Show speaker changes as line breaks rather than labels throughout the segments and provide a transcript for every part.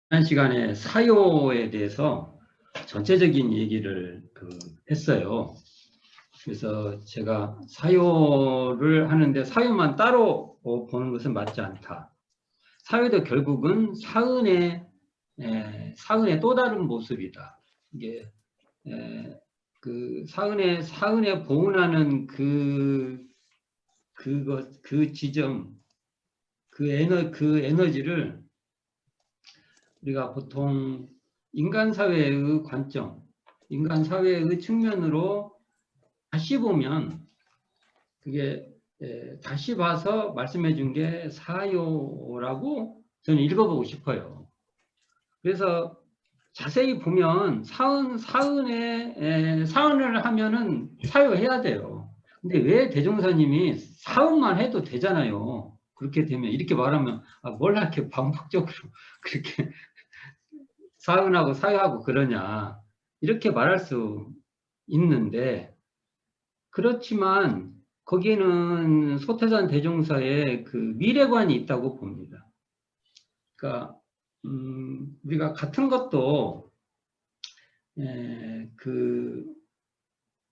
지난 시간에 사요에 대해서 전체적인 얘기를 했어요. 그래서 제가 사요를 하는데 사요만 따로 보는 것은 맞지 않다. 사요도 결국은 사은의 또 다른 모습이다. 이게 그 사은에 보은하는 그 지점, 그 에너지를 우리가 보통 인간 사회의 관점, 인간 사회의 측면으로 다시 보면 그게 다시 봐서 말씀해 준 게 사요라고 저는 읽어보고 싶어요. 그래서 자세히 보면 사은을 하면은 사요해야 돼요. 근데 왜 대종사님이 사은만 해도 되잖아요. 그렇게 되면 이렇게 말하면 뭘 이렇게 반복적으로 그렇게 사은하고 사유하고 그러냐 이렇게 말할 수 있는데, 그렇지만 거기에는 소태산 대종사의 그 미래관이 있다고 봅니다. 그러니까 우리가 같은 것도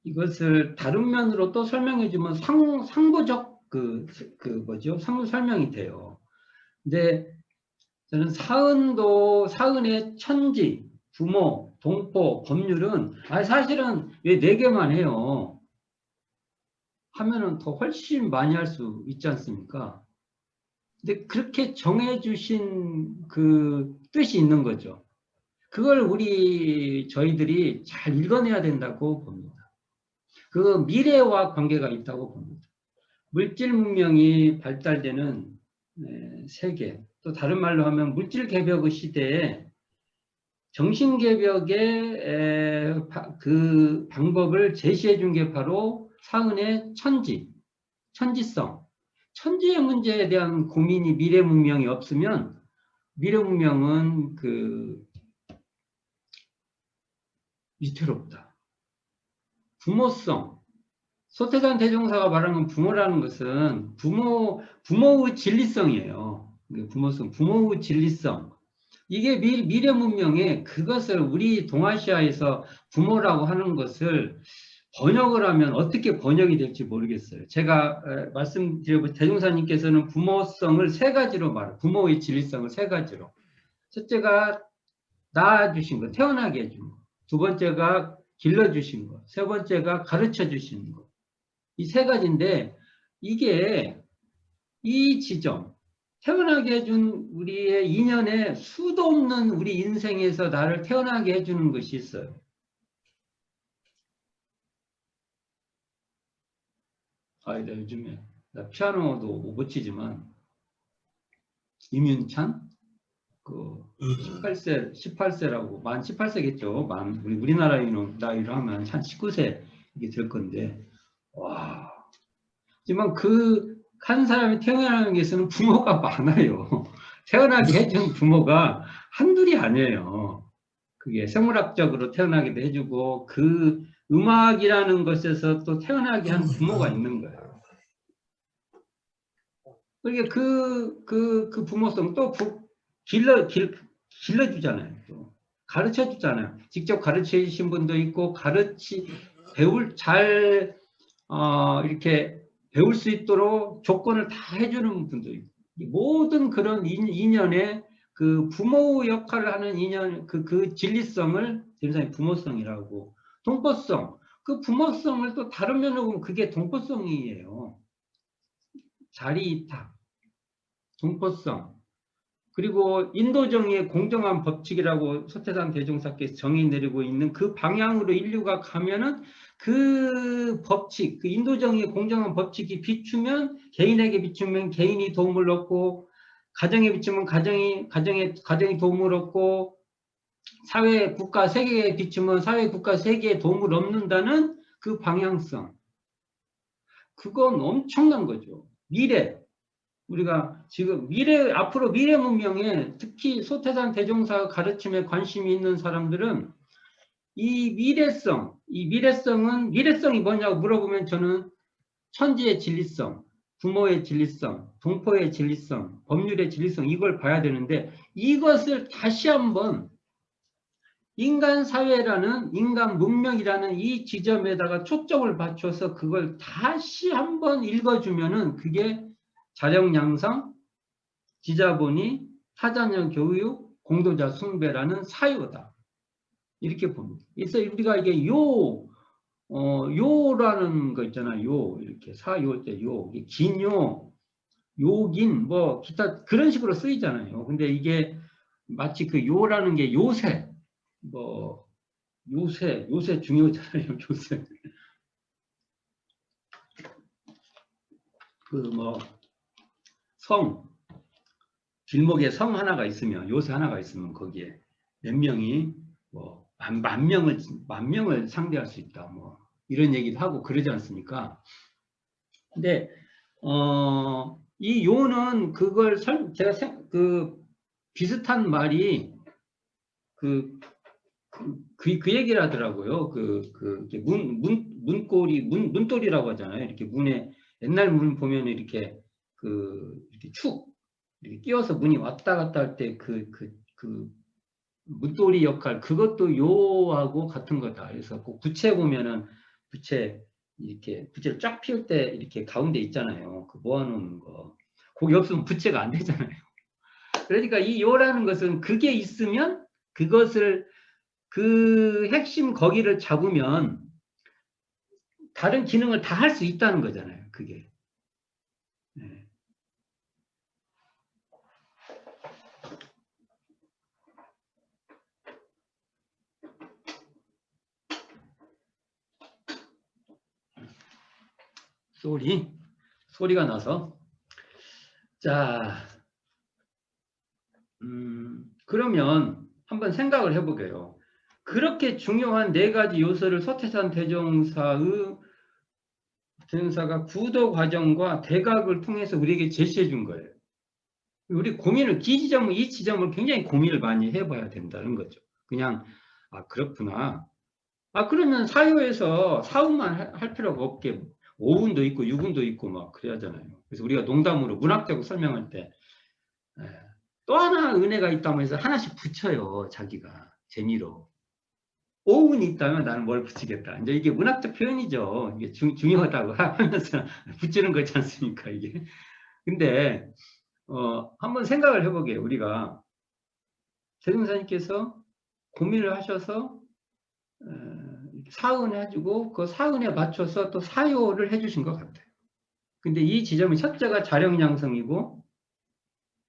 이것을 다른 면으로 또 설명해 주면 상보적 설명이 돼요. 근데 저는 사은의 천지, 부모, 동포, 법률은 사실은 왜 4개만 해요? 하면은 더 훨씬 많이 할 수 있지 않습니까? 근데 그렇게 정해주신 그 뜻이 있는 거죠. 그걸 저희들이 잘 읽어내야 된다고 봅니다. 그 미래와 관계가 있다고 봅니다. 물질 문명이 발달되는 세계, 또 다른 말로 하면 물질 개벽의 시대에 정신 개벽의 그 방법을 제시해 준 게 바로 사은의 천지성. 천지의 문제에 대한 고민이 미래 문명이 없으면 미래 문명은 위태롭다. 부모성. 소태산 대종사가 말하는 부모라는 것은 부모의 진리성이에요. 부모의 진리성. 이게 미래 문명에 그것을 우리 동아시아에서 부모라고 하는 것을 번역을 하면 어떻게 번역이 될지 모르겠어요. 제가 말씀드려본 대종사님께서는 부모성을 3가지로 부모의 진리성을 3가지로. 첫째가 낳아주신 거, 태어나게 해준 거. 2번째가 길러주신 거. 3번째가 가르쳐 주시는 거. 이 3가지인데 이게 이 지점, 태어나게 해준 우리의 인연에 수도 없는 우리 인생에서 나를 태어나게 해주는 것이 있어요. 나 요즘에 나 피아노도 못 치지만 임윤찬 18세라고 만 18세겠죠. 우리나라 나이로 하면 한 19세 이게 될 건데, 와. 하지만 한 사람이 태어나는 것에는 부모가 많아요. 태어나게 해준 부모가 한둘이 아니에요. 그게 생물학적으로 태어나기도 해주고 그 음악이라는 것에서 또 태어나게 한 부모가 있는 거예요. 그러니까 그 부모성 또 길러주잖아요. 또 가르쳐주잖아요. 직접 가르치신 분도 있고 이렇게 배울 수 있도록 조건을 다 해주는 분도 있고, 모든 그런 인연에 그 부모 역할을 하는 인연, 그 진리성을 대명사님 부모성이라고. 동포성, 그 부모성을 또 다른 면으로 보면 그게 동포성이에요. 자리이탁, 동포성. 그리고 인도정의의 공정한 법칙이라고 소태산 대종사께서 정의 내리고 있는 그 방향으로 인류가 가면은 그 법칙, 그 인도정의의 공정한 법칙이 개인에게 비추면 개인이 도움을 얻고, 가정에 비추면 가정이 도움을 얻고, 사회, 국가, 세계에 비추면 사회, 국가, 세계에 도움을 얻는다는 그 방향성. 그건 엄청난 거죠. 우리가 지금 앞으로 미래 문명에 특히 소태산 대종사 가르침에 관심이 있는 사람들은 이 미래성이 뭐냐고 물어보면 저는 천지의 진리성, 부모의 진리성, 동포의 진리성, 법률의 진리성 이걸 봐야 되는데 이것을 다시 한번 인간 사회라는 인간 문명이라는 이 지점에다가 초점을 맞춰서 그걸 다시 한번 읽어주면은 그게 자력양성, 지자본이, 타자녀 교육, 공도자 숭배라는 사유다. 이렇게 봅니다. 그래서 우리가 이게 요라는 거 있잖아요. 요, 이렇게 사요제 요, 긴요, 요긴, 뭐, 기타, 그런 식으로 쓰이잖아요. 근데 이게 마치 그 요라는 게 요새, 뭐, 요새 중요하잖아요. 요새. 그 뭐, 길목에 성 하나가 있으면, 요새 하나가 있으면 거기에 몇 명이 뭐, 만 명을 상대할 수 있다. 뭐, 이런 얘기도 하고 그러지 않습니까? 근데, 이 요는 그걸 제가 비슷한 말이 그 얘기를 하더라고요. 문돌이라고 하잖아요. 이렇게 문에, 옛날 문 보면 이렇게 이렇게 이렇게 끼워서 문이 왔다 갔다 할 때 문돌이 역할, 그것도 요하고 같은 거다. 그래서 그 부채 보면은 부채를 쫙 피울 때 이렇게 가운데 있잖아요. 그 모아놓는 거. 거기 없으면 부채가 안 되잖아요. 그러니까 이 요라는 것은 그게 있으면 그것을 그 핵심 거기를 잡으면 다른 기능을 다 할 수 있다는 거잖아요. 그게. 네. 소리가 나서. 자, 그러면 한번 생각을 해보게요. 그렇게 중요한 네 가지 요소를 서태산 대종사가 구도 과정과 대각을 통해서 우리에게 제시해 준 거예요. 우리 고민을, 이 지점을 굉장히 고민을 많이 해봐야 된다는 거죠. 그냥, 그렇구나. 그러면 사유에서 사운만 할 필요가 없게, 오운도 있고, 육운도 있고, 막, 그래야잖아요. 그래서 우리가 농담으로 문학적으로 설명할 때, 또 하나 은혜가 있다고 해서 하나씩 붙여요, 자기가. 재미로. 오운이 있다면 나는 뭘 붙이겠다. 이제 이게 문학적 표현이죠. 이게 중요하다고 하면서 붙이는 거지 않습니까, 이게. 근데, 한번 생각을 해보게요. 우리가 대종사님께서 고민을 하셔서 사은해주고 그 사은에 맞춰서 또 사요를 해주신 것 같아요. 근데 이 지점은 첫째가 자력양성이고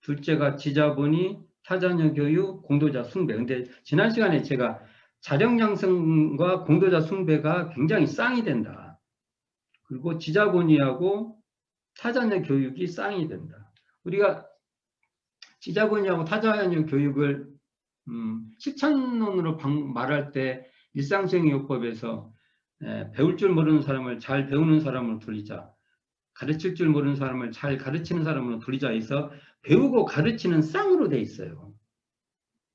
둘째가 지자본이, 타자녀 교육, 공도자 숭배. 근데 지난 시간에 제가 자력양성과 공도자 숭배가 굉장히 쌍이 된다. 그리고 지자본이하고 타자녀 교육이 쌍이 된다. 우리가 지자본이하고 타자녀 교육을 실천론으로 말할 때 일상정의요법에서 배울 줄 모르는 사람을 잘 배우는 사람으로 돌리자, 가르칠 줄 모르는 사람을 잘 가르치는 사람으로 돌리자 해서 배우고 가르치는 쌍으로 돼 있어요.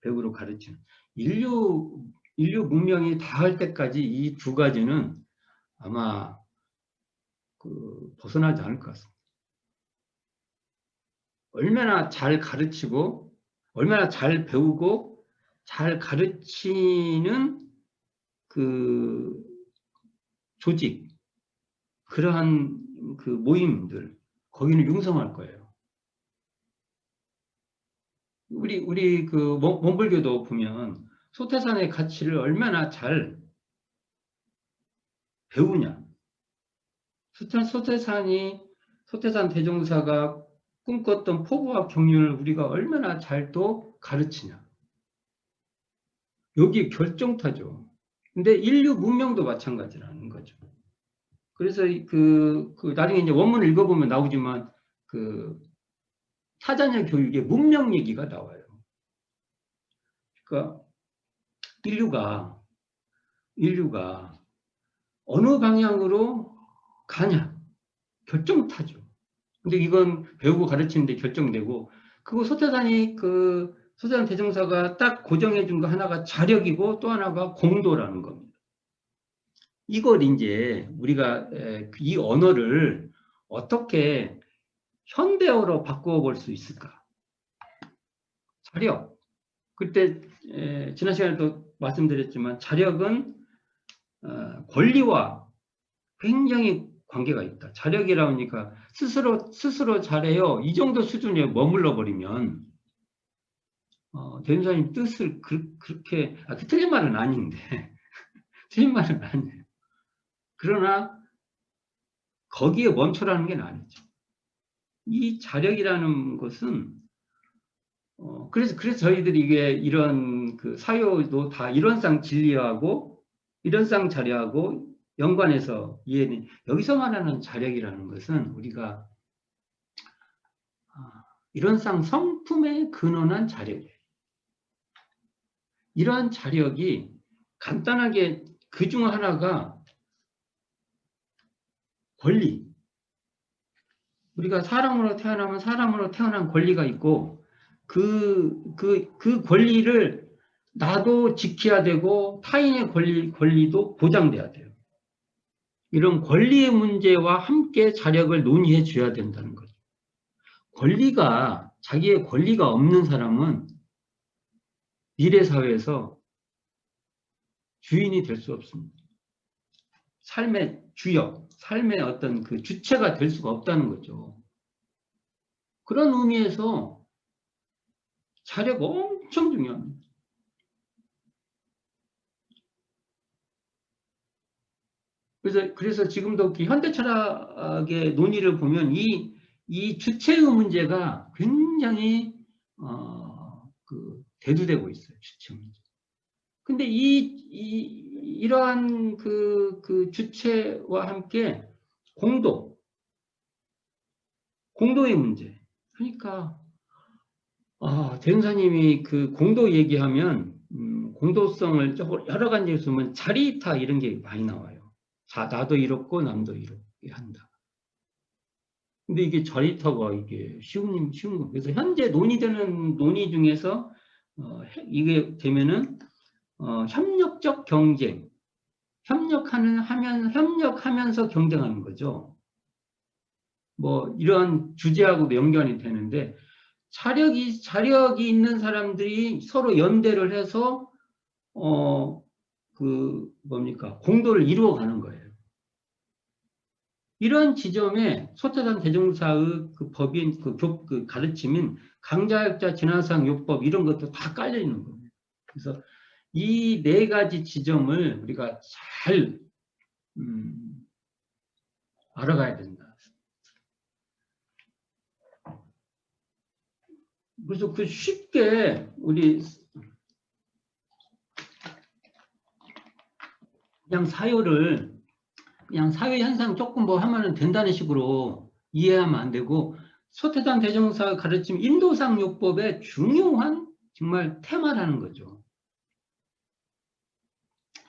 배우고 가르치는. 인류 문명이 닿을 때까지 이 두 가지는 아마 벗어나지 않을 것 같습니다. 얼마나 잘 가르치고 얼마나 잘 배우고 잘 가르치는 그 조직, 그러한 그 모임들, 거기는 융성할 거예요. 우리 그 몽불교도 보면 소태산의 가치를 얼마나 잘 배우냐. 소태산 대종사가 꿈꿨던 포부와 경륜을 우리가 얼마나 잘 또 가르치냐. 여기 결정타죠. 근데 인류 문명도 마찬가지라는 거죠. 그래서 나중에 이제 원문을 읽어보면 나오지만 타자녀 교육의 문명 얘기가 나와요. 그러니까 인류가 어느 방향으로 가냐 결정타죠. 근데 이건 배우고 가르치는데 결정되고, 그거 소태산 대종사가 딱 고정해 준 거 하나가 자력이고 또 하나가 공도라는 겁니다. 이걸 이제 우리가 이 언어를 어떻게 현대어로 바꾸어 볼 수 있을까? 자력. 그때 지난 시간에도 말씀드렸지만 자력은 권리와 굉장히 관계가 있다. 자력이라니까 스스로 잘해요. 이 정도 수준에 머물러 버리면 대행사님 뜻을 그렇게 틀린 말은 아닌데 틀린 말은 아니에요. 그러나 거기에 멈춰라는 게 아니죠. 이 자력이라는 것은 그래서 저희들이 이게 이런 그 사유도 다 이론상 진리하고 이론상 자료하고 연관해서 이해는 여기서 말하는 자력이라는 것은 우리가 이론상 성품에 근원한 자력이에요. 이러한 자력이 간단하게 그중 하나가 권리. 우리가 사람으로 태어나면 사람으로 태어난 권리가 있고 그 권리를 나도 지켜야 되고 타인의 권리도 보장돼야 돼요. 이런 권리의 문제와 함께 자력을 논의해 줘야 된다는 거죠. 자기의 권리가 없는 사람은 미래 사회에서 주인이 될 수 없습니다. 삶의 주역, 삶의 어떤 그 주체가 될 수가 없다는 거죠. 그런 의미에서 자력 엄청 중요합니다. 그래서 지금도 현대 철학의 논의를 보면 이 주체의 문제가 굉장히 대두되고 있어요. 주체 문제. 근데 이러한 그 주체와 함께 공도의 문제. 그러니까 대행사님이 그 공도 얘기하면 공도성을 여러 가지에서 보면 자리타 이런 게 많이 나와요. 나도 이렇고 남도 이렇게 한다. 근데 이게 자리타가 이게 쉬운 거. 그래서 현재 논의되는 논의 중에서 이게 되면은 협력적 경쟁, 협력하면서 경쟁하는 거죠. 뭐 이런 주제하고도 연관이 되는데 자력이 있는 사람들이 서로 연대를 해서 공도를 이루어가는 거예요. 이런 지점에 소태산 대종사의 그 법인 그 가르침인 강자역자 진화상 요법 이런 것도 다 깔려 있는 겁니다. 그래서 이 네 가지 지점을 우리가 잘 알아가야 된다. 그래서 그 쉽게 우리 그냥 사회 현상 조금 뭐 하면은 된다는 식으로 이해하면 안 되고 소태산 대종사 가르침 인도상 요법의 중요한 정말 테마라는 거죠.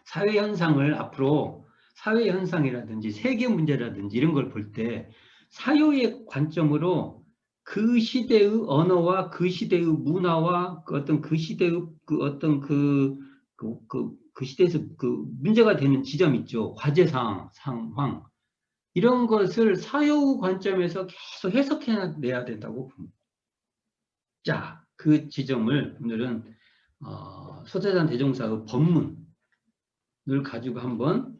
사회 현상을 앞으로 사회 현상이라든지 세계 문제라든지 이런 걸 볼 때 사유의 관점으로 그 시대의 언어와 그 시대의 문화와 그 시대의 그 시대에서 그 문제가 되는 지점 있죠. 화제상, 상황. 이런 것을 사유 관점에서 계속 해석해내야 된다고 봅니다. 자, 그 지점을 오늘은 소태산 대종사의 법문을 가지고 한번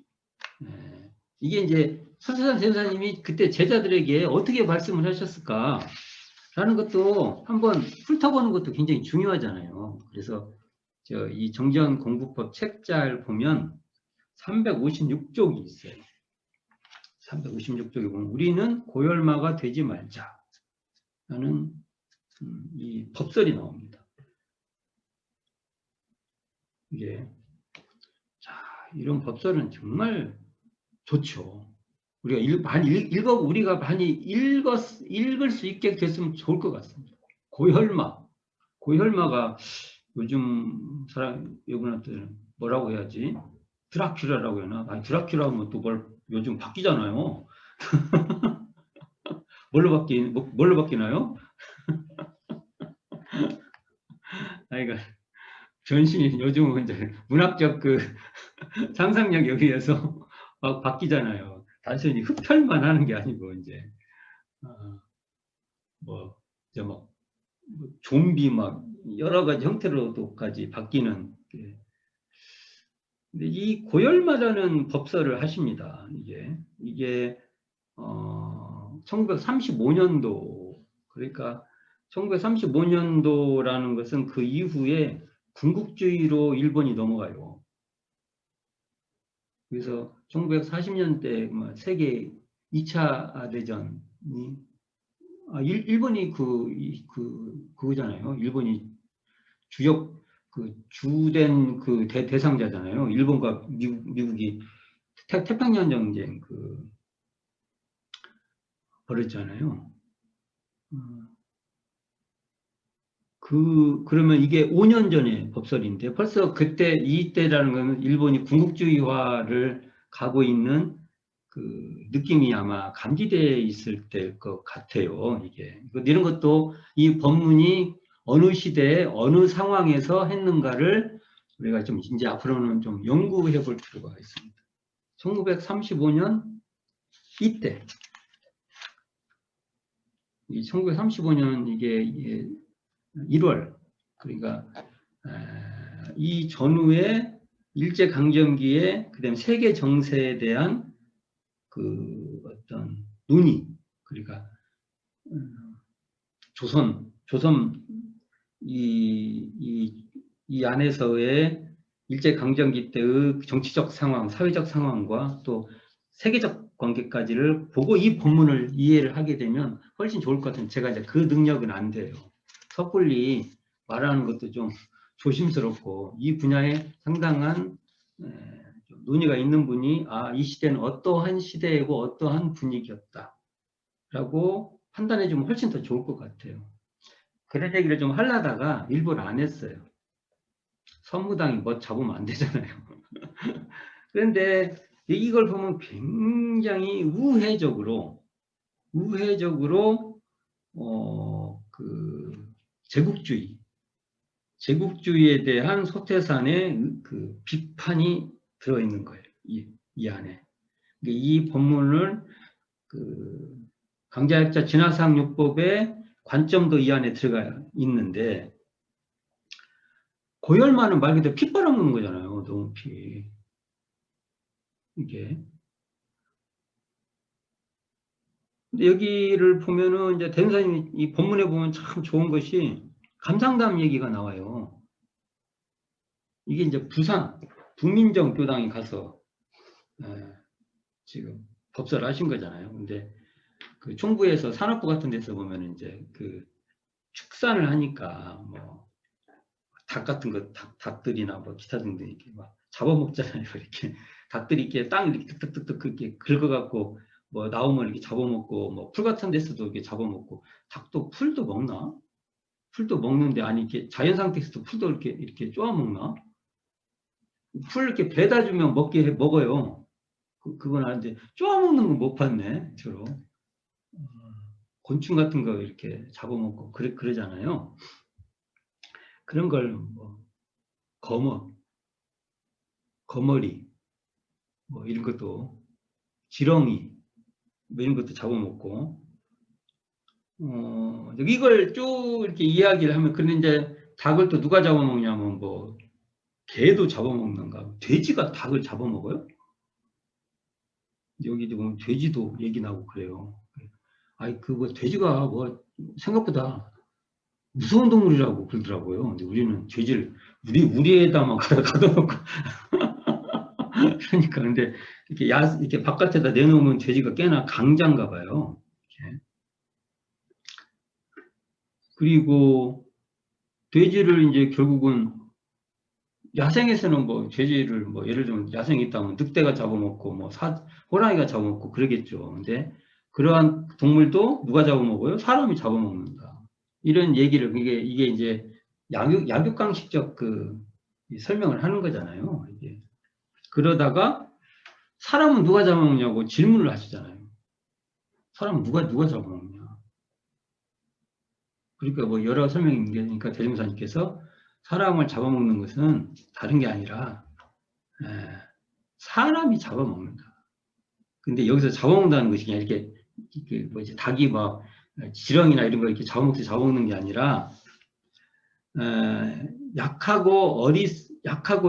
이게 이제 소태산 대종사님이 그때 제자들에게 어떻게 말씀을 하셨을까 라는 것도 한번 훑어보는 것도 굉장히 중요하잖아요. 그래서 이 정전 공부법 책자를 보면 356쪽이 있어요. 356쪽에 보면 우리는 고열마가 되지 말자 라는 이 법설이 나옵니다. 이게 이런 법설은 정말 좋죠. 우리가 많이 읽을 수 있게 됐으면 좋을 것 같습니다. 고혈마가 요즘 여러분한테는 뭐라고 해야지? 드라큘라라고 해나? 드라큘라 하면 또 요즘 바뀌잖아요. 뭘로 바뀌나요? 그러니까 전신이 요즘은 이제 문학적 그 상상력에 의해서 막 바뀌잖아요. 단순히 흡혈만 하는 게 아니고 이제 뭐 이제 막 좀비 막 여러 가지 형태로도까지 바뀌는. 근데 이 고열마라는 법설을 하십니다. 이게 1935년도, 그러니까 1935년도라는 것은 그 이후에 군국주의로 일본이 넘어가요. 그래서 1940년대 세계 2차 대전이, 일본이 그거잖아요. 일본이 주된 대상자잖아요. 일본과 미국이 태평양 전쟁 벌였잖아요. 그러면 이게 5년 전의 법설인데 벌써 이때라는 건 일본이 군국주의화를 가고 있는 그 느낌이 아마 감지되어 있을 때일 것 같아요. 이런 것도 이 법문이 어느 시대에 어느 상황에서 했는가를 우리가 좀 이제 앞으로는 좀 연구해 볼 필요가 있습니다. 1935년 이때, 1935년 이게 1월, 그러니까 이 전후에 일제강점기에 그다음 세계 정세에 대한 어떤 논의, 그러니까 조선 이 안에서의 일제강점기 때의 정치적 상황, 사회적 상황과 또 세계적 관계까지를 보고 이 본문을 이해를 하게 되면 훨씬 좋을 것 같은데 제가 이제 그 능력은 안 돼요. 섣불리 말하는 것도 좀 조심스럽고 이 분야에 상당한 논의가 있는 분이 이 시대는 어떠한 시대이고 어떠한 분위기였다 라고 판단해 주면 훨씬 더 좋을 것 같아요. 그런 얘기를 좀 하려다가 일부러 안 했어요. 선무당이 뭐 잡으면 안 되잖아요. 그런데 이걸 보면 굉장히 우회적으로 제국주의에 대한 소태산의 비판이 들어있는 거예요. 이 안에. 이 본문을 강자약자 진화상용법의 관점도 이 안에 들어가 있는데 고열만은 말 그대로 피 빨아먹는 거잖아요. 너무 피. 이게. 근데 여기를 보면은 이제 대행사님 이 본문에 보면 참 좋은 것이 감상담 얘기가 나와요. 이게 이제 부산 북민정 교당에 가서 지금 법설을 하신 거잖아요. 근데 그 총부에서 산업부 같은 데서 보면 이제 축산을 하니까 뭐 닭 같은 거, 닭들이나 뭐 기타 등등 이렇게 막 잡아먹잖아요. 이렇게 닭들이 이렇게 땅 이렇게 득득득득 그렇게 긁어갖고 뭐 나오면 이렇게 잡아먹고 뭐 풀 같은 데서도 이렇게 잡아먹고 닭도 풀도 먹나? 풀도 먹는데 아니 이렇게 자연 상태에서도 풀도 이렇게 쪼아 먹나? 풀 이렇게 배다 주면 먹어요. 그건 아는데 쪼아 먹는 건 못 봤네 주로. 곤충 같은 거 이렇게 잡아먹고 그러잖아요. 그런 걸 뭐 거머리 뭐 이런 것도 지렁이 뭐 이런 것도 잡아먹고 이걸 쭉 이렇게 이야기를 하면 근데 이제 닭을 또 누가 잡아먹냐면 뭐 개도 잡아먹는가 돼지가 닭을 잡아먹어요? 여기도 보면 돼지도 얘기 나오고 그래요. 아니 뭐 돼지가 뭐 생각보다 무서운 동물이라고 그러더라고요. 근데 우리는 돼지를 우리에다만 가둬놓고 그러니까 근데 이렇게 바깥에다 내놓으면 돼지가 꽤나 강자인가 봐요. 이렇게. 그리고 돼지를 이제 결국은 야생에서는 뭐 돼지를 뭐 예를 들면 야생에 있다면 늑대가 잡아먹고 뭐 호랑이가 잡아먹고 그러겠죠. 근데 그러한 동물도 누가 잡아먹어요? 사람이 잡아먹는다. 이런 얘기를 이게 이제 약육강식적 설명을 하는 거잖아요. 그러다가 사람은 누가 잡아먹냐고 질문을 하시잖아요. 사람은 누가 잡아먹냐. 그러니까 뭐 여러 설명이 있으니까 대종사님께서 사람을 잡아먹는 것은 다른 게 아니라 사람이 잡아먹는다. 근데 여기서 잡아먹는다는 것이 그냥 이렇게 이게 뭐지, 닭이 막 지렁이나 이런 거 이렇게 잡아먹는 게 아니라, 약하고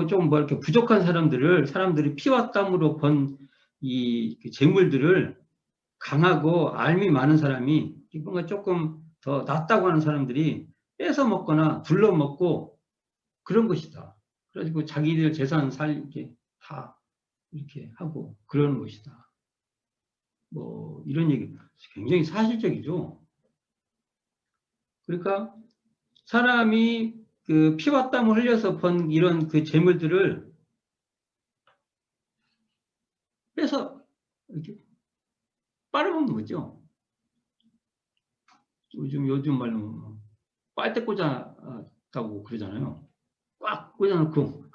좀 뭐 이렇게 부족한 사람들이 피와 땀으로 번 이 재물들을 강하고 알미 많은 사람이 뭔가 조금 더 낫다고 하는 사람들이 뺏어 먹거나 둘러 먹고 그런 것이다. 그래가지고 자기들 재산 이렇게 다 이렇게 하고 그러는 것이다. 뭐 이런 얘기 굉장히 사실적이죠. 그러니까 사람이 그 피와 땀을 흘려서 번 이런 그 재물들을 빼서 이렇게 빨아먹는 거죠. 요즘 말로 빨대 꽂았다고 그러잖아요. 꽉 꽂아놓고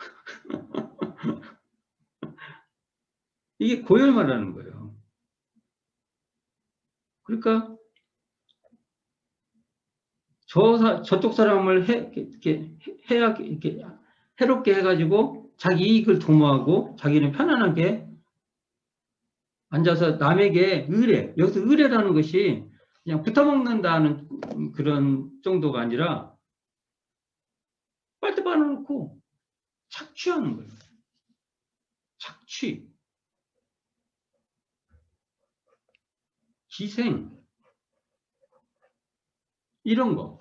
이게 고열말하는 거예요. 그러니까 저쪽 사람을 이렇게 해롭게 해가지고 자기 이익을 도모하고 자기는 편안하게 앉아서 남에게 여기서 의뢰라는 것이 그냥 붙어먹는다는 그런 정도가 아니라 빨대 빨아놓고 착취하는 거예요. 착취, 기생, 이런 거.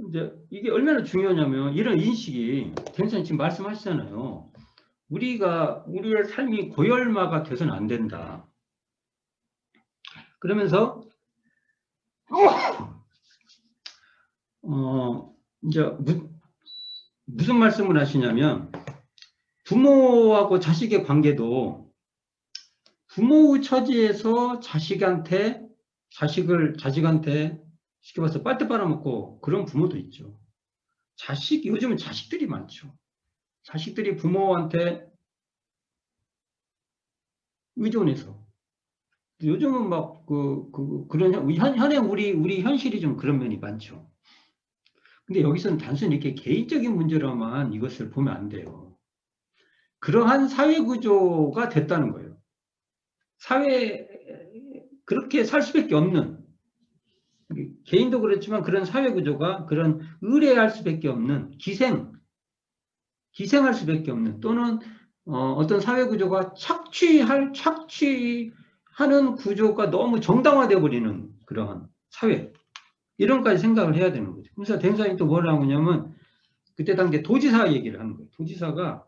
이제 이게 얼마나 중요하냐면 이런 인식이 대선생님 지금 말씀하시잖아요. 우리의 삶이 고열마가 돼서는 안 된다. 그러면서 이제 무슨 말씀을 하시냐면 부모하고 자식의 관계도 부모의 처지에서 자식한테 쉽게 봐서 빨대 빨아먹고 그런 부모도 있죠. 요즘은 자식들이 많죠. 자식들이 부모한테 의존해서. 요즘은 막 그런 현행 우리 현실이 좀 그런 면이 많죠. 근데 여기서는 단순히 이렇게 개인적인 문제로만 이것을 보면 안 돼요. 그러한 사회 구조가 됐다는 거예요. 그렇게 살 수밖에 없는, 개인도 그렇지만 그런 사회 구조가 그런 의뢰할 수밖에 없는 기생할 수밖에 없는, 또는 어떤 사회 구조가 착취하는 구조가 너무 정당화되어 버리는 그러한 사회, 이런 까지 생각을 해야 되는 거죠. 그래서 대행사님이 또 뭐라고 하냐면 그때 당시에 도지사 얘기를 하는 거예요. 도지사가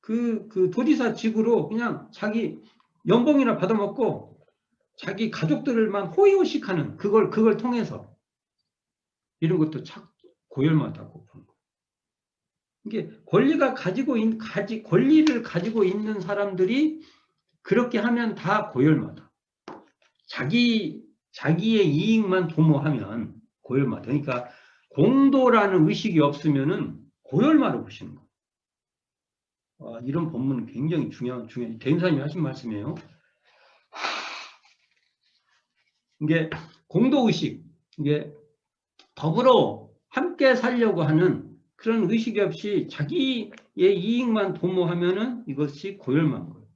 그 도지사 직으로 그냥 자기 연봉이나 받아먹고 자기 가족들만 호의호식하는 그걸 통해서 이런 것도 참 고열마다고 보는 거예요. 이게 권리를 가지고 있는 사람들이 그렇게 하면 다 고열마다. 자기의 이익만 도모하면 고열마다. 그러니까 공도라는 의식이 없으면은 고열마로 보시는 거예요. 이런 본문은 굉장히 중요한 대인사님이 하신 말씀이에요. 이게 공도의식, 이게 더불어 함께 살려고 하는 그런 의식이 없이 자기의 이익만 도모하면은 이것이 고열만 거예요.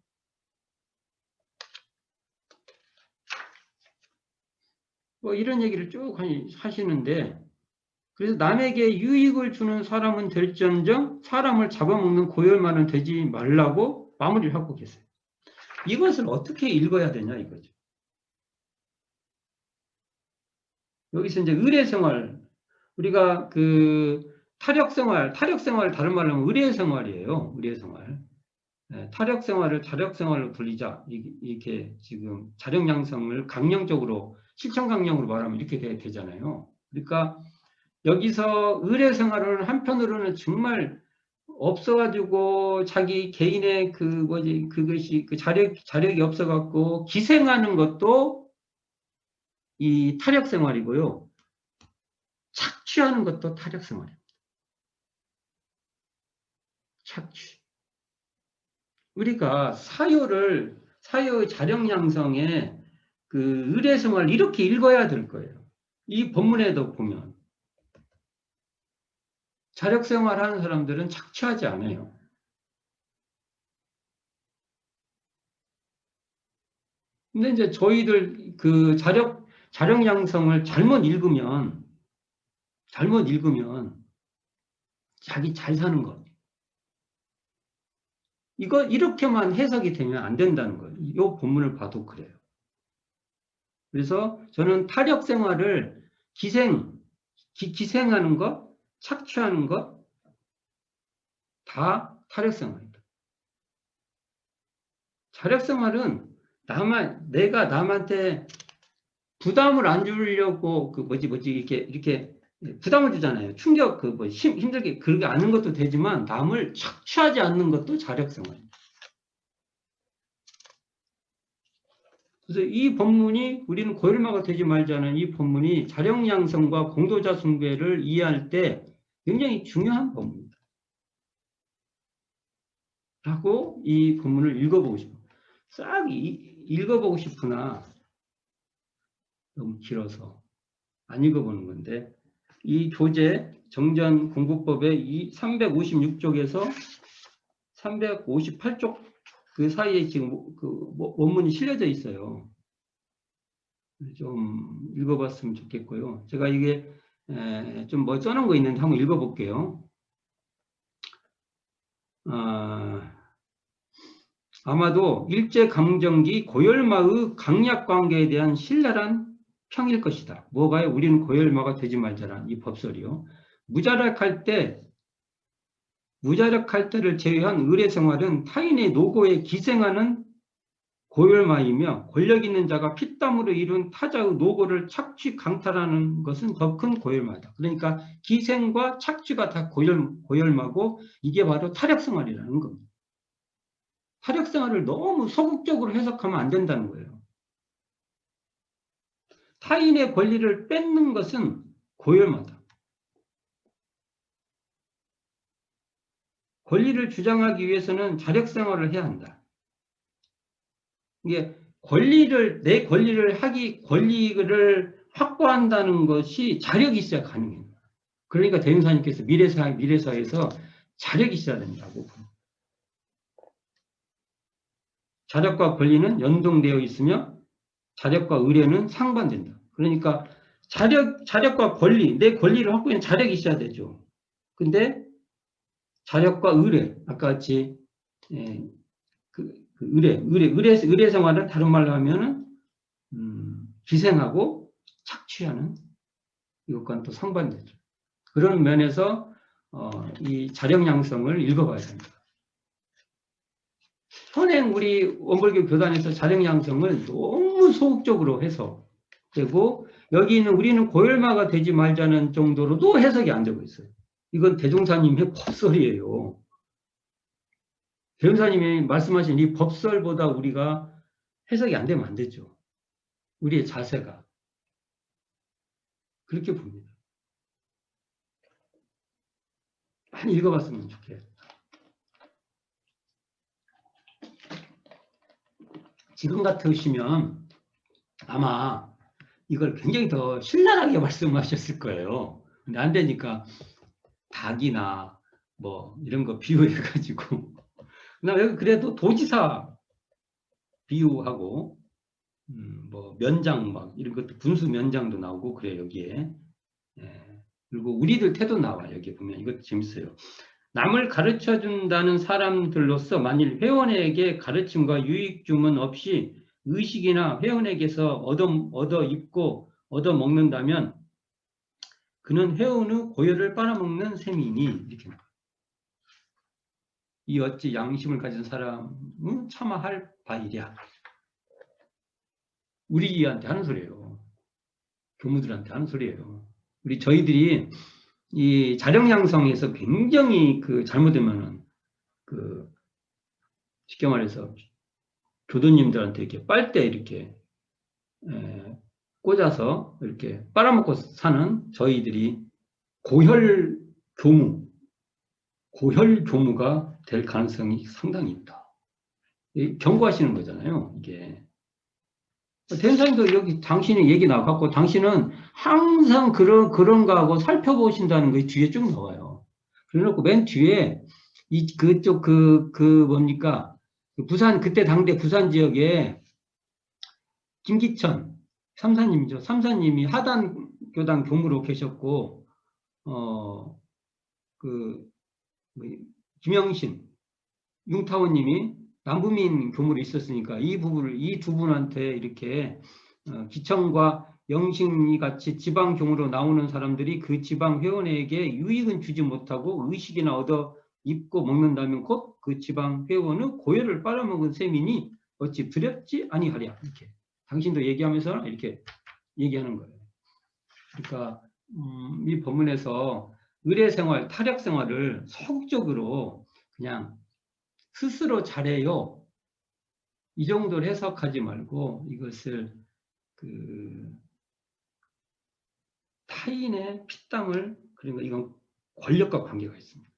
뭐 이런 얘기를 쭉 하시는데, 그래서 남에게 유익을 주는 사람은 될지언정 사람을 잡아먹는 고열만은 되지 말라고 마무리를 하고 계세요. 이것을 어떻게 읽어야 되냐 이거죠. 여기서 이제 의례생활, 우리가 타력생활 다른 말로 하면 의례생활이에요. 의례생활. 타력생활을 자력생활로 돌리자. 이렇게 지금 자력양성을 강령적으로, 실천강령으로 말하면 이렇게 되잖아요. 그러니까 여기서 의례생활은 한편으로는 정말 없어가지고 자기 개인의 그것이 자력이 없어갖고 기생하는 것도 이 타력생활이고요. 착취하는 것도 타력생활입니다. 착취. 우리가 사유의 자력양성의 의례생활 이렇게 읽어야 될 거예요. 이 본문에도 보면 자력생활 하는 사람들은 착취하지 않아요. 근데 이제 저희들 그 자력 양성을 잘못 읽으면 자기 잘 사는 거. 이거 이렇게만 해석이 되면 안 된다는 거예요. 이 본문을 봐도 그래요. 그래서 저는 타력 생활을 기생하는 것, 착취하는 것, 다 타력 생활이다. 자력 생활은 내가 남한테 부담을 안 주려고 이렇게 부담을 주잖아요. 충격 힘들게 그렇게 않는 것도 되지만 남을 착취하지 않는 것도 자력 생활입니다. 그래서 이 본문이 우리는 고혈마가 되지 말자는 이 본문이 자력 양성과 공도자 숭배를 이해할 때 굉장히 중요한 본문입니다. 라고 이 본문을 읽어보고 싶어요. 싹 읽어보고 싶으나 너무 길어서 안 읽어보는 건데 이 교재 정전 공부법의 이 356쪽에서 358쪽 그 사이에 지금 그 원문이 실려져 있어요. 좀 읽어봤으면 좋겠고요. 제가 이게 좀 뭐 써놓은 거 있는데 한번 읽어볼게요. 아마도 일제강점기 고열마의 강약관계에 대한 신랄한 평일 것이다. 뭐가요? 우리는 고열마가 되지 말자란 이 법설이요. 무자력할 때를 제외한 의례생활은 타인의 노고에 기생하는 고열마이며 권력 있는 자가 피땀으로 이룬 타자의 노고를 착취 강탈하는 것은 더 큰 고열마다. 그러니까 기생과 착취가 다 고열마고 이게 바로 타력생활이라는 겁니다. 타력생활을 너무 소극적으로 해석하면 안 된다는 거예요. 타인의 권리를 뺏는 것은 고열마다. 권리를 주장하기 위해서는 자력생활을 해야 한다. 이게 내 권리를 확보한다는 것이 자력이 있어야 가능해요. 그러니까 대행사님께서 미래사에서 자력이 있어야 된다고. 자력과 권리는 연동되어 있으며 자력과 의뢰는 상반된다. 그러니까 자력과 권리, 내 권리를 확보하는 자력이 있어야 되죠. 근데 자력과 의뢰, 아까 같이 의뢰 생활은 다른 말로 하면은 기생하고 착취하는 이것과는 또 상반되죠. 그런 면에서 이 자력 양성을 읽어봐야 됩니다. 현행 우리 원불교 교단에서 자력 양성을 너무 소극적으로 해서 되고 여기 있는 우리는 고열마가 되지 말자는 정도로도 해석이 안 되고 있어요. 이건 대종사님의 법설이에요. 대종사님이 말씀하신 이 법설보다 우리가 해석이 안 되면 안 되죠. 우리의 자세가. 그렇게 봅니다. 많이 읽어봤으면 좋겠어요. 지금 같으시면 아마 이걸 굉장히 더 신랄하게 말씀하셨을 거예요. 근데 안 되니까 닭이나 뭐 이런 거 비유해가지고 여기 그래도 도지사 비유하고 뭐 면장 막 이런 것도 분수 면장도 나오고 그래요 여기에. 그리고 우리들 태도 나와 여기 보면 이것도 재밌어요. 남을 가르쳐 준다는 사람들로서 만일 회원에게 가르침과 유익 주문 없이 의식이나 회원에게서 얻어 입고 얻어 먹는다면 그는 회원의 고열을 빨아먹는 셈이니 이렇게. 이 어찌 양심을 가진 사람은 참아할 바이랴. 우리한테 하는 소리예요. 교무들한테 하는 소리예요. 저희들이 이 자력 양성에서 굉장히 잘못되면은 쉽게 말해서 교도님들한테 이렇게 빨대 이렇게 꽂아서 이렇게 빨아먹고 사는 저희들이 고혈 교무가 될 가능성이 상당히 있다. 경고하시는 거잖아요. 이게 대행사님도 여기 당신의 얘기 나왔고 당신은 항상 그런 거하고 살펴보신다는 게 뒤에 쭉 나와요. 그래놓고 맨 뒤에 그쪽 뭡니까? 부산, 그때 당대 부산 지역에 김기천 삼사님이죠. 삼사님이 하단교당 교무로 계셨고, 김영신, 융타오님이 남부민 교무로 있었으니까 이 두 분한테 이렇게 기천과 영신이 같이 지방 교무로 나오는 사람들이 그 지방 회원에게 유익은 주지 못하고 의식이나 얻어 입고 먹는다면 곧 그 지방 회원은 고열을 빨아먹은 셈이니 어찌 두렵지 아니하랴. 이렇게 당신도 얘기하면서 이렇게 얘기하는 거예요. 그러니까 이 법문에서 의례생활, 타력생활을 소극적으로 그냥 스스로 잘해요. 이 정도로 해석하지 말고 이것을 타인의 피땀을, 그러니까 이건 권력과 관계가 있습니다.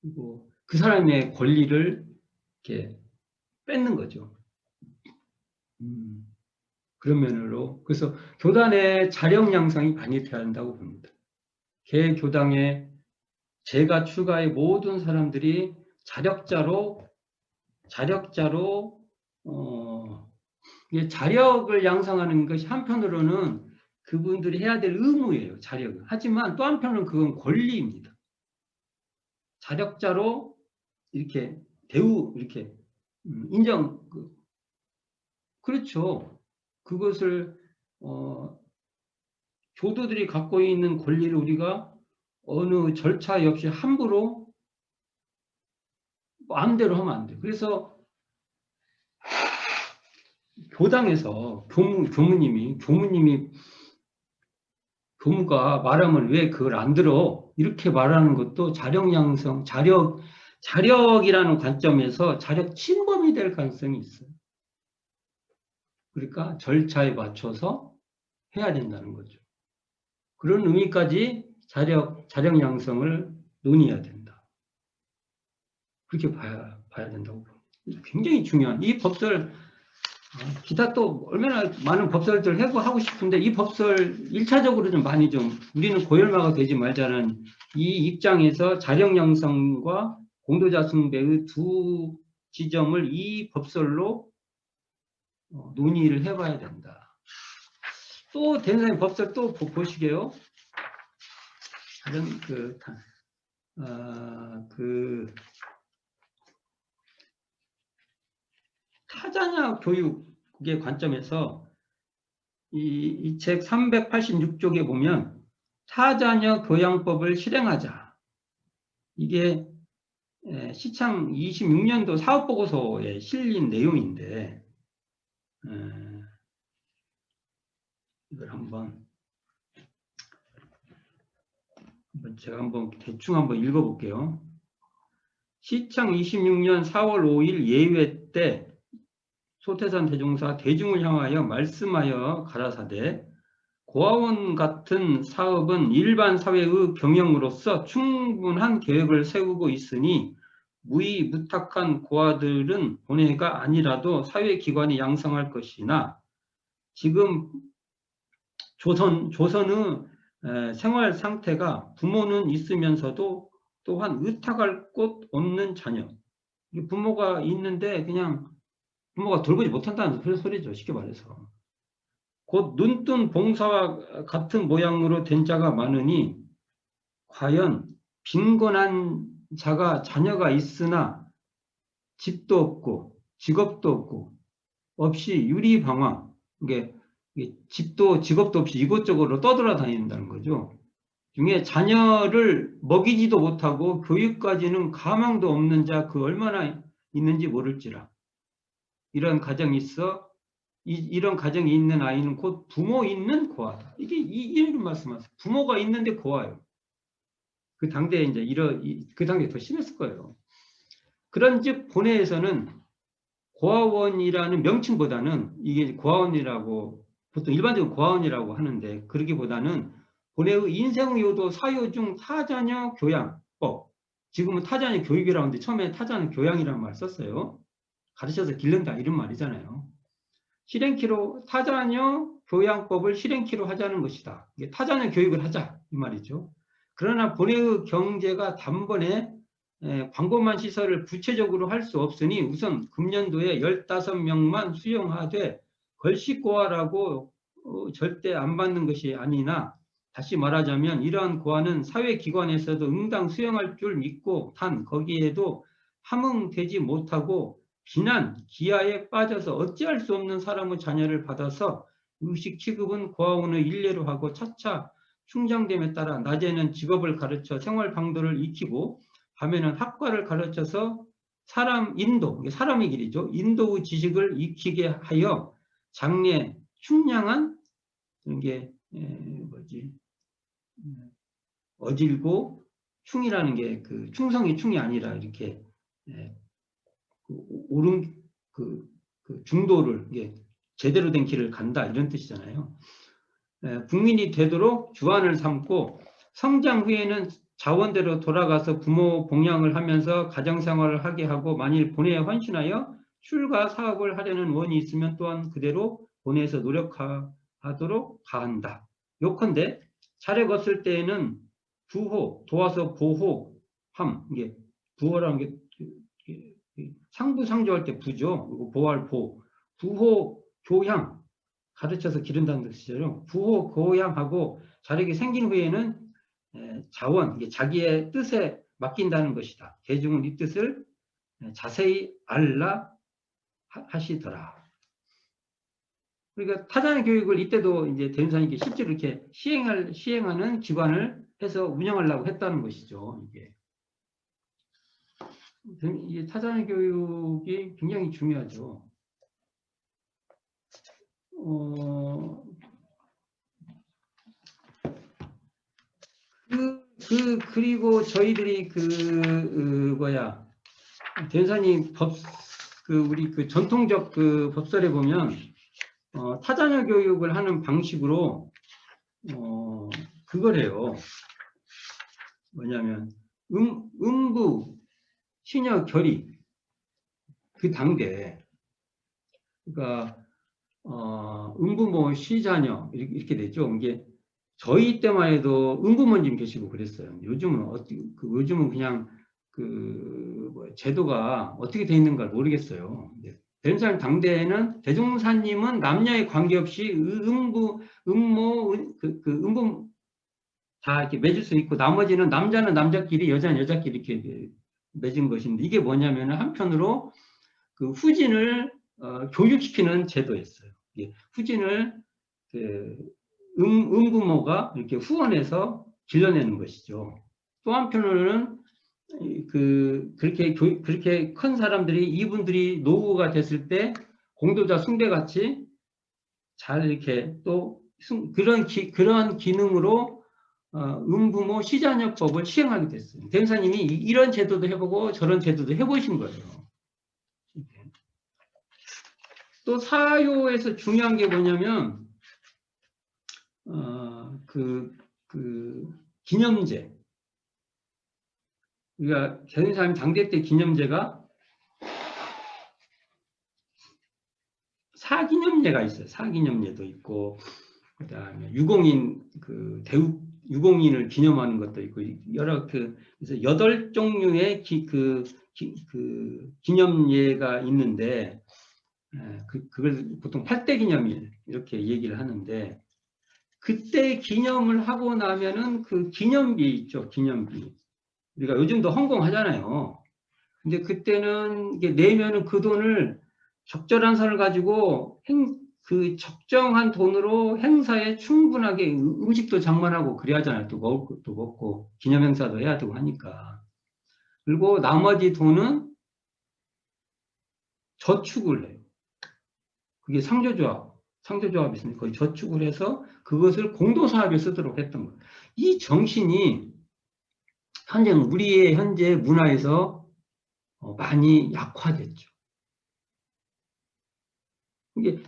그리고 그 사람의 권리를 이렇게 뺏는 거죠. 그런 면으로. 그래서 교단의 자력 양상이 많이 돼야 한다고 봅니다. 개 교당에 제가 추가의 모든 사람들이 자력자로 자력을 양성하는 것이 한편으로는 그분들이 해야 될 의무예요. 자력은. 하지만 또 한편으로는 그건 권리입니다. 자력자로 이렇게 이렇게 인정, 그렇죠. 그것을 교도들이 갖고 있는 권리를 우리가 어느 절차 없이 함부로 마음대로 하면 안 돼요. 그래서 교당에서 교무가 말하면 왜 그걸 안 들어? 이렇게 말하는 것도 자력 양성, 자력이라는 관점에서 자력 침범이 될 가능성이 있어요. 그러니까 절차에 맞춰서 해야 된다는 거죠. 그런 의미까지 자력 양성을 논의해야 된다. 그렇게 봐야 된다고 봅니다. 굉장히 중요한 이 법설, 기타 또 얼마나 많은 법설들 하고 싶은데 이 법설 1차적으로 좀 많이 우리는 고열마가 되지 말자는 이 입장에서 자력 양성과 공도자 숭배의 두 지점을 이 법설로 논의를 해봐야 된다. 또 대선생님 법설 또 보시게요. 다른 타자냐 교육의 관점에서 이 책 386쪽에 보면 타자녀 교양법을 실행하자. 이게 시창 26년도 사업보고서에 실린 내용인데 이걸 제가 대충 읽어볼게요. 시창 26년 4월 5일 예외 때 소태산 대종사 대중을 향하여 말씀하여 가라사대 고아원 같은 사업은 일반 사회의 경영으로서 충분한 계획을 세우고 있으니 무의무탁한 고아들은 본회가 아니라도 사회기관이 양성할 것이나 지금 조선의 생활 상태가 부모는 있으면서도 또한 의탁할 곳 없는 자녀. 부모가 있는데 그냥 부모가 돌보지 못한다는 그런 소리죠. 쉽게 말해서. 곧 눈뜬 봉사와 같은 모양으로 된 자가 많으니 과연 빈곤한 자가 자녀가 있으나 집도 없고 직업도 없고 없이 유리방황, 이게 집도 직업도 없이 이곳저곳으로 떠돌아다닌다는 거죠. 중에 자녀를 먹이지도 못하고 교육까지는 가망도 없는 자 그 얼마나 있는지 모를지라. 이런 가정이 있어 이런 가정이 있는 아이는 곧 부모 있는 고아다. 이게 이런 말씀하세요. 부모가 있는데 고아요. 그 당대에 그 당대에 더 심했을 거예요. 그런즉 본회에서는 고아원이라는 명칭보다는 이게 고아원이라고 보통 일반적으로 고아원이라고 하는데 그러기보다는 본회의 인생요도 사유 중 타자녀 교양법. 지금은 타자녀 교육이라고 하는데 처음에 타자녀 교양이라는 말 썼어요. 가르쳐서 기른다 이런 말이잖아요. 실행키로 타자녀 교양법을 실행키로 하자는 것이다. 타자녀 교육을 하자 이 말이죠. 그러나 본회의 경제가 단번에 광범한 시설을 구체적으로 할 수 없으니 우선 금년도에 15명만 수용하되 걸식고하라고 절대 안 받는 것이 아니나, 다시 말하자면 이러한 고하는 사회기관에서도 응당 수용할 줄 믿고 단 거기에도 함응되지 못하고 비난, 기아에 빠져서 어찌할 수 없는 사람의 자녀를 받아서 의식 취급은 고아원의 일례로 하고 차차 충정됨에 따라 낮에는 직업을 가르쳐 생활 방도를 익히고 밤에는 학과를 가르쳐서 사람 인도, 사람의 길이죠. 인도의 지식을 익히게 하여 장래 충량한 게 뭐지? 어질고 충이라는 게 그 충성이 충이 아니라 이렇게 옳은 그 중도를 제대로 된 길을 간다 이런 뜻이잖아요. 국민이 되도록 주안을 삼고 성장 후에는 자원대로 돌아가서 부모 봉양을 하면서 가정생활을 하게 하고, 만일 본회에 헌신하여 출가 사업을 하려는 원이 있으면 또한 그대로 본회에서 노력하도록 가한다. 요컨대 차례 걷을 때에는 부호, 도와서 보호함, 이게 부호라는 게 상부상조할 때 부죠. 그리고 보할 보, 부호 교양, 가르쳐서 기른다는 뜻이죠. 부호 교양하고 자력이 생긴 후에는 자원, 자기의 뜻에 맡긴다는 것이다. 대중은 이 뜻을 자세히 알라 하시더라. 그러니까 타자의 교육을 이때도 이제 대운산이 실제로 이렇게 시행하는 기관을 해서 운영하려고 했다는 것이죠. 이게 타자의 교육이 굉장히 중요하죠. 그리고 저희들이 대운산이 우리 전통적 법설에 보면 타자녀 교육을 하는 방식으로 그걸 해요. 뭐냐면 음부 시녀 결의 그 단계, 그러니까 음부모 시자녀 이렇게 되죠. 이게 저희 때만 해도 음부모님 계시고 그랬어요. 요즘은 그냥 제도가 어떻게 돼 있는가 모르겠어요. 대운산 당대에는 대종사님은 남녀에 관계없이 음부, 음모, 음부 다 이렇게 맺을 수 있고, 나머지는 남자는 남자끼리, 여자는 여자끼리 이렇게 맺은 것인데, 이게 뭐냐면 한편으로 후진을 교육시키는 제도였어요. 후진을 음부모가 이렇게 후원해서 길러내는 것이죠. 또 한편으로는 그렇게 큰 사람들이, 이분들이 노후가 됐을 때 공도자 숭배같이 잘 이렇게 또 그런 기능으로 음부모 시자녀법을 시행하게 됐어요. 대운사님이 이런 제도도 해보고 저런 제도도 해보신 거예요. 또 사요에서 중요한 게 뭐냐면 기념제. 우리가 대운사님 당대 때 기념제가 사기념제가 있어요. 사기념제도 있고, 그다음에 유공인 유공인을 기념하는 것도 있고, 여러 그래서 8종류의 기념예가 있는데, 그걸 보통 8대 기념일 이렇게 얘기를 하는데, 그때 기념을 하고 나면은 그 기념비 있죠. 기념비. 우리가 요즘도 헌공하잖아요. 근데 그때는 이게 내면은 그 돈을 적절한 선을 가지고 그 적정한 돈으로 행사에 충분하게 음식도 장만하고 그래야 하잖아요. 또 먹을 것도 먹고 기념 행사도 해야 되고 하니까. 그리고 나머지 돈은 저축을 해요. 그게 상조조합이 있으니까 거의 저축을 해서 그것을 공도사업에 쓰도록 했던 거예요. 이 정신이 우리의 현재 문화에서 많이 약화됐죠. 이게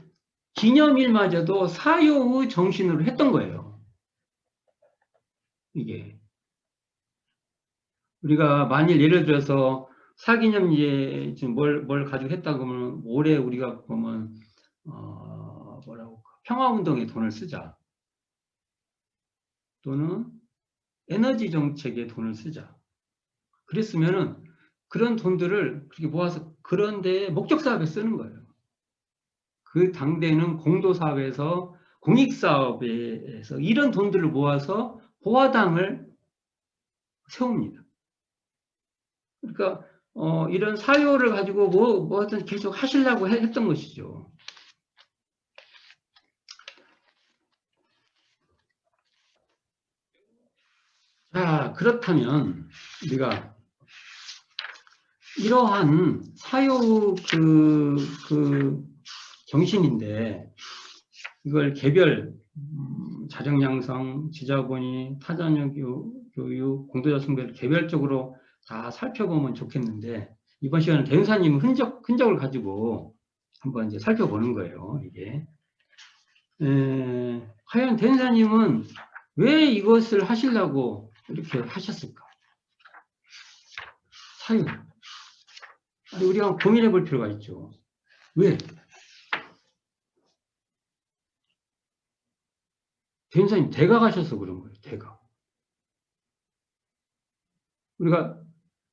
기념일마저도 사요의 정신으로 했던 거예요. 이게 우리가 만일 예를 들어서 사기념일에 지금 뭘 가지고 했다 그러면 올해 우리가 보면 평화운동에 돈을 쓰자, 또는 에너지 정책에 돈을 쓰자. 그랬으면은 그런 돈들을 그렇게 모아서 그런 데 목적 사업에 쓰는 거예요. 그 당대는 공도 사업에서 공익 사업에서 이런 돈들을 모아서 보화당을 세웁니다. 그러니까 이런 사료를 가지고 뭐든 계속 하시려고 했던 것이죠. 자, 그렇다면 우리가 이러한 사유 그 정신인데 이걸 개별 자정 양성, 지자본의, 타자녀 교육, 공도자 숭배를 개별적으로 다 살펴보면 좋겠는데 이번 시간은 대은사님 흔적을 가지고 한번 이제 살펴보는 거예요. 이게 과연 대은사님은 왜 이것을 하시려고 이렇게 하셨을까? 사유. 우리가 고민해 볼 필요가 있죠. 왜? 대은사님 대가 가셔서 그런 거예요. 대가. 우리가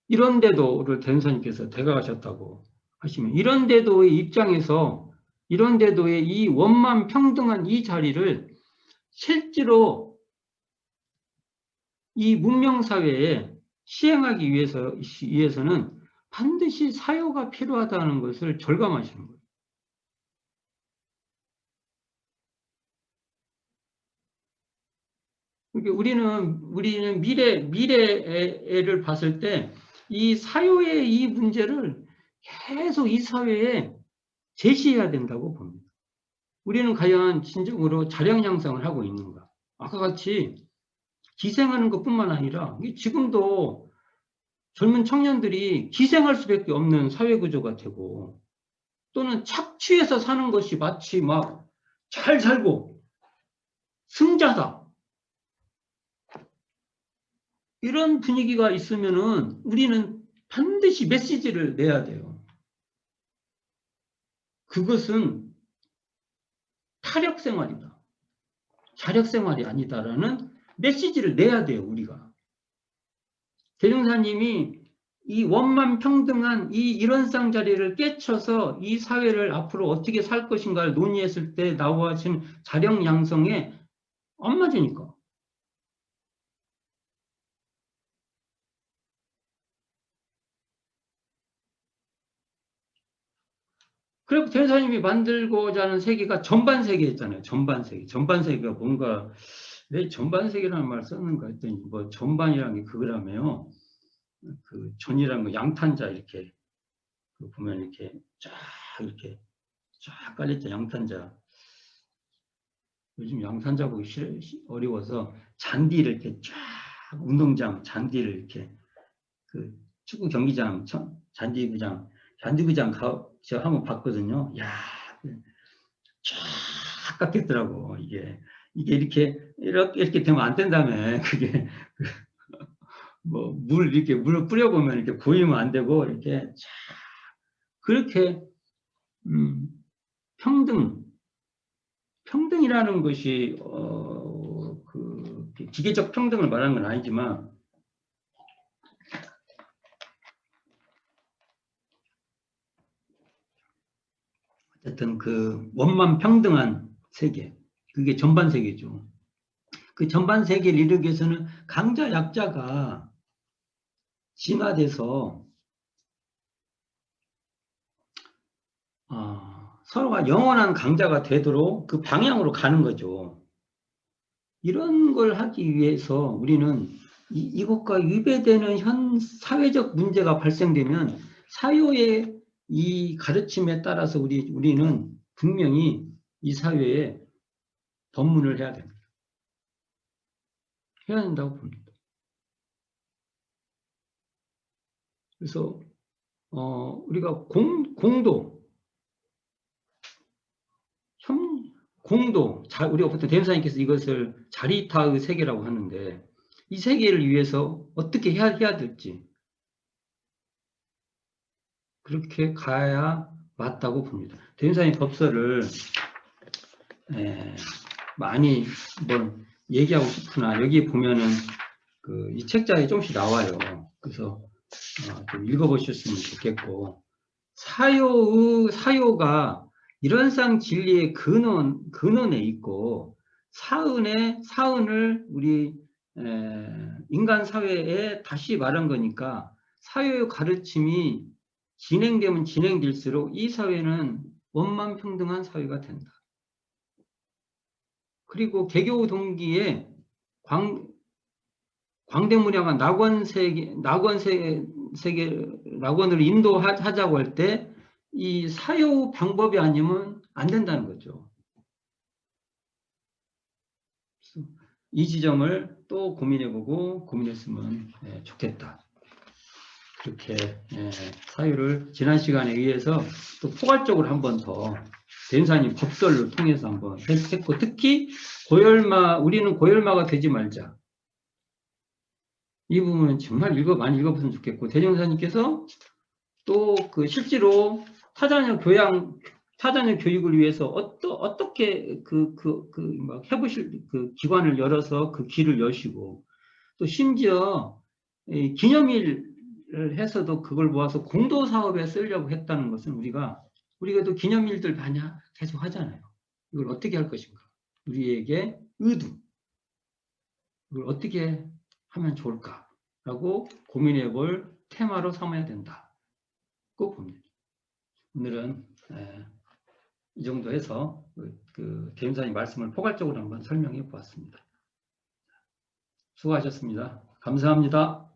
이런 데도를 대은사님께서 대가 가셨다고 하시면 이런 데도의 입장에서 이런 데도의 이 원만 평등한 이 자리를 실제로 이 문명사회에 시행하기 위해서는 반드시 사유가 필요하다는 것을 절감하시는 거예요. 그러니까 우리는 미래를 봤을 때 이 사유의 이 문제를 계속 이 사회에 제시해야 된다고 봅니다. 우리는 과연 진정으로 자량 양성을 하고 있는가? 아까 같이 기생하는 것뿐만 아니라 지금도 젊은 청년들이 기생할 수밖에 없는 사회 구조가 되고 또는 착취해서 사는 것이 마치 막 잘 살고 승자다. 이런 분위기가 있으면은 우리는 반드시 메시지를 내야 돼요. 그것은 타력 생활이다. 자력 생활이 아니다라는 메시지를 내야 돼요, 우리가. 대종사님이 이 원만 평등한 이 일원상 자리를 깨쳐서 이 사회를 앞으로 어떻게 살 것인가를 논의했을 때 나오신 자력 양성에 안 맞으니까. 그리고 대종사님이 만들고자 하는 세계가 전반 세계였잖아요. 전반 세계. 전반 세계가 뭔가 왜 전반 세계라는 말을 썼는가 했더니 뭐 전반이라는 게 그거라며요. 그 전이라는 거 양탄자 이렇게 보면 이렇게 이렇게 쫙 깔렸죠. 양탄자. 요즘 양탄자 보기 어려워서 잔디를 이렇게 쫙 운동장 잔디를 이렇게 그 축구 경기장 잔디구장 저 한번 봤거든요. 야, 쫙 깎였더라고. 이게 이렇게 되면 안 된다며. 그게 뭐 물을 뿌려보면 이렇게 고이면 안 되고 이렇게 쫙 그렇게 평등이라는 것이 그 기계적 평등을 말하는 건 아니지만 어쨌든 그 원만 평등한 세계 그게 전반 세계죠. 그 전반 세계를 이루기 위해서는 강자 약자가 진화돼서 서로가 영원한 강자가 되도록 그 방향으로 가는 거죠. 이런 걸 하기 위해서 우리는 이것과 위배되는 현 사회적 문제가 발생되면 사유의 이 가르침에 따라서 우리는 분명히 이 사회에 법문을 해야 됩니다. 해야 된다고 봅니다. 그래서 우리가 공도 우리가 보통 대현사님께서 이것을 자리타의 세계라고 하는데 이 세계를 위해서 어떻게 해야 될지 그렇게 가야 맞다고 봅니다. 대현사님 법서를 많이 뭐 얘기하고 싶으나 여기 보면은 이 책자에 조금씩 나와요. 그래서 좀 읽어보셨으면 좋겠고, 사요가 일원상 진리의 근원에 있고, 사은을 우리 인간 사회에 다시 말한 거니까, 사요의 가르침이 진행되면 진행될수록 이 사회는 원만평등한 사회가 된다. 그리고 개교 동기에 광대무량한 낙원을 인도하자고 할 때 이 사요 방법이 아니면 안 된다는 거죠. 이 지점을 또 고민해보고 고민했으면 좋겠다. 그렇게 사유를 지난 시간에 의해서 또 포괄적으로 한 번 더 대인사님 법설을 통해서 한번 했고, 특히 우리는 고열마가 되지 말자. 이 부분은 정말 많이 읽어보시면 좋겠고, 대종사님께서 또 실제로 타자녀 교육을 위해서 어떻게 막 해보실 기관을 열어서 그 길을 여시고, 또 심지어 기념일을 해서도 그걸 모아서 공도 사업에 쓰려고 했다는 것은 우리가 또 기념일들 많이 계속 하잖아요. 이걸 어떻게 할 것인가? 우리에게 의도. 이걸 어떻게 하면 좋을까라고 고민해 볼 테마로 삼아야 된다. 꼭 봅니다. 오늘은 이 정도 해서 대임사님 말씀을 포괄적으로 한번 설명해 보았습니다. 수고하셨습니다. 감사합니다.